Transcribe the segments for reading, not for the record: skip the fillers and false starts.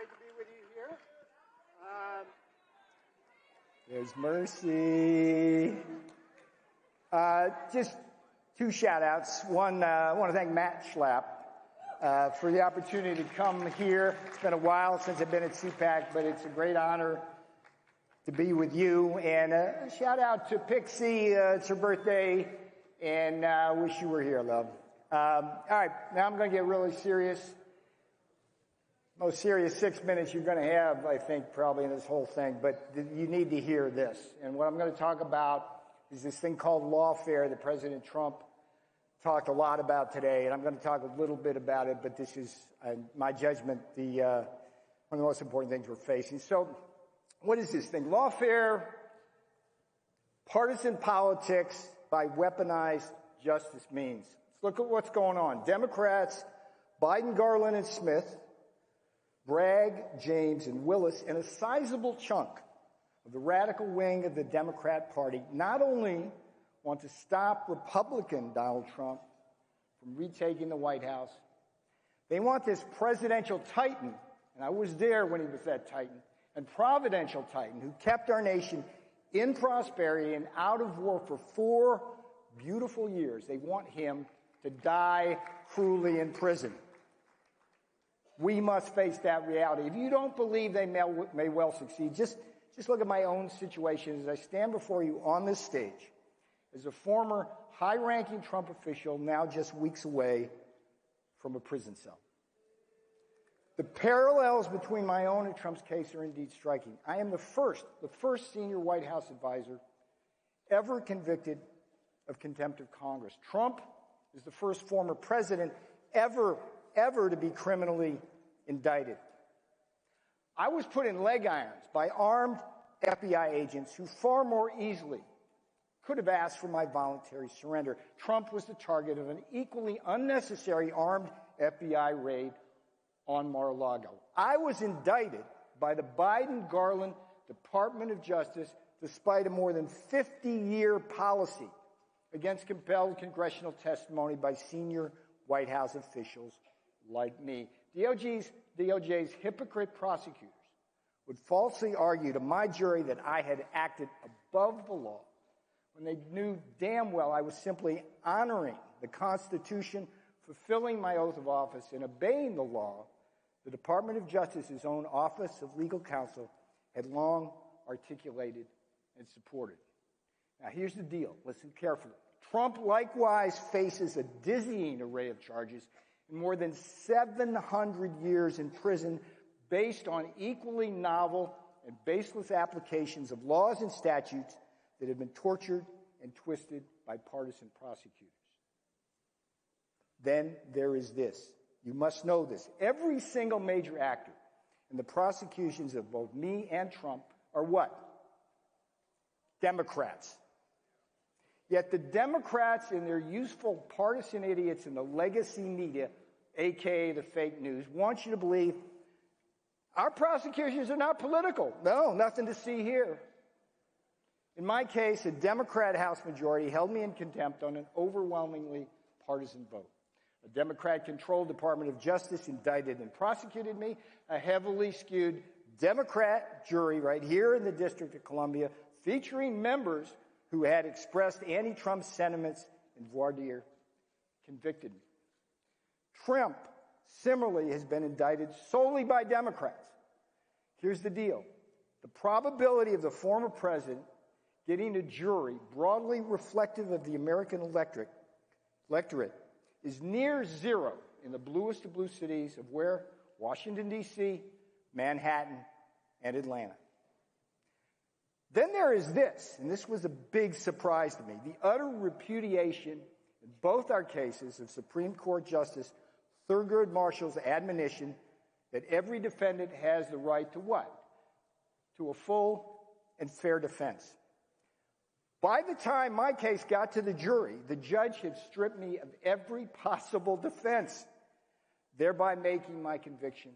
Great to be with you here. There's Mercy. Just two shout-outs. One, I want to thank Matt Schlapp for the opportunity to come here. It's been a while since I've been at CPAC, but it's a great honor to be with you. And a shout-out to Pixie. It's her birthday, and I wish you were here, love. All right, now I'm going to get really serious. Most serious 6 minutes you're going to have, I think, probably in this whole thing, but you need to hear this. And what I'm going to talk about is this thing called lawfare that President Trump talked a lot about today, and I'm going to talk a little bit about it, but this is, my judgment, one of the most important things we're facing. So what is this thing? Lawfare, partisan politics by weaponized justice means. Let's look at what's going on. Democrats, Biden, Garland, and Smith, Bragg, James, and Willis, and a sizable chunk of the radical wing of the Democrat Party not only want to stop Republican Donald Trump from retaking the White House, they want this presidential titan, and I was there when he was that titan, and providential titan who kept our nation in prosperity and out of war for 4 beautiful years. They want him to die cruelly in prison. We must face that reality. If you don't believe they may well succeed, just look at my own situation as I stand before you on this stage as a former high-ranking Trump official now just weeks away from a prison cell. The parallels between my own and Trump's case are indeed striking. I am the first senior White House advisor ever convicted of contempt of Congress. Trump is the first former president ever to be criminally indicted. I was put in leg irons by armed FBI agents who far more easily could have asked for my voluntary surrender. Trump was the target of an equally unnecessary armed FBI raid on Mar-a-Lago. I was indicted by the Biden-Garland Department of Justice despite a more than 50-year policy against compelled congressional testimony by senior White House officials like me. DOJ's hypocrite prosecutors would falsely argue to my jury that I had acted above the law when they knew damn well I was simply honoring the Constitution, fulfilling my oath of office, and obeying the law the Department of Justice's own Office of Legal Counsel had long articulated and supported. Now, here's the deal. Listen carefully. Trump likewise faces a dizzying array of charges and more than 700 years in prison based on equally novel and baseless applications of laws and statutes that have been tortured and twisted by partisan prosecutors. Then there is this. You must know this. Every single major actor in the prosecutions of both me and Trump are what? Democrats. Yet the Democrats and their useful partisan idiots in the legacy media, a.k.a. the fake news, want you to believe our prosecutions are not political. No, nothing to see here. In my case, a Democrat House majority held me in contempt on an overwhelmingly partisan vote. A Democrat-controlled Department of Justice indicted and prosecuted me. A heavily skewed Democrat jury right here in the District of Columbia, featuring members who had expressed anti-Trump sentiments in voir dire, convicted me. Trump, similarly, has been indicted solely by Democrats. Here's the deal. The probability of the former president getting a jury broadly reflective of the American electorate is near zero in the bluest of blue cities of where? Washington, D.C., Manhattan, and Atlanta. Then there is this, and this was a big surprise to me, the utter repudiation in both our cases of Supreme Court Justice Thurgood Marshall's admonition that every defendant has the right to what? To a full and fair defense. By the time my case got to the jury, the judge had stripped me of every possible defense, thereby making my conviction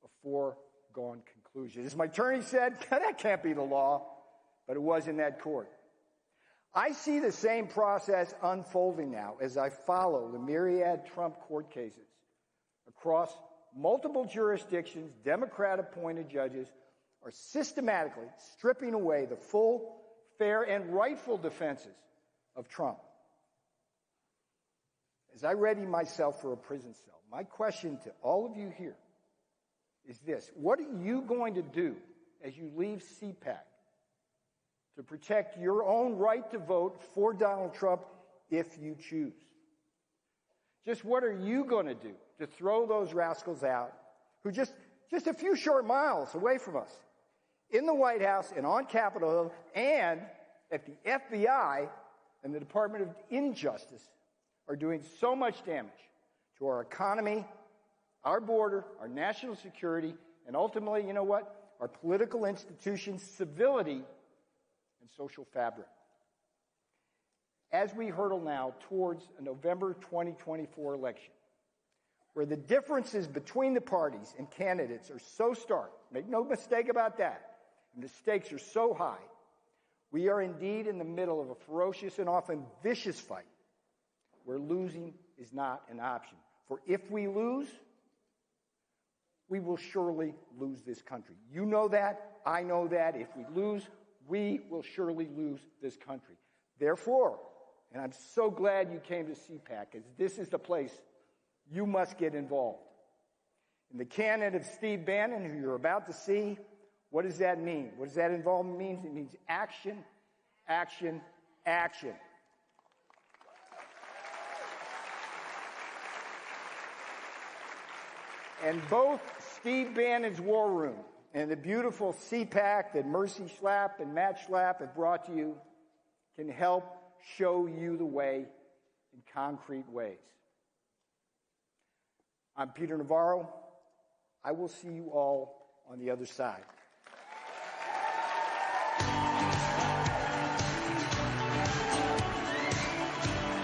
a foregone conclusion. As my attorney said, that can't be the law, but it was in that court. I see the same process unfolding now as I follow the myriad Trump court cases across multiple jurisdictions, Democrat-appointed judges are systematically stripping away the full, fair, and rightful defenses of Trump. As I ready myself for a prison cell, my question to all of you here is this: what are you going to do as you leave CPAC to protect your own right to vote for Donald Trump if you choose? Just what are you going to do to throw those rascals out who just a few short miles away from us, in the White House and on Capitol Hill and at the FBI and the Department of Injustice are doing so much damage to our economy, our border, our national security, and ultimately, you know what? Our political institutions, civility, and social fabric. As we hurtle now towards a November 2024 election, where the differences between the parties and candidates are so stark, make no mistake about that, and the stakes are so high, we are indeed in the middle of a ferocious and often vicious fight where losing is not an option. For if we lose, we will surely lose this country. You know that. I know that. If we lose, we will surely lose this country. Therefore, and I'm so glad you came to CPAC, as this is the place you must get involved. In the canon of Steve Bannon, who you're about to see, what does that mean? What does that involvement mean? It means action, action, action. And both Steve Bannon's War Room and the beautiful CPAC that Mercy Schlapp and Matt Schlapp have brought to you can help show you the way in concrete ways. I'm Peter Navarro. I will see you all on the other side.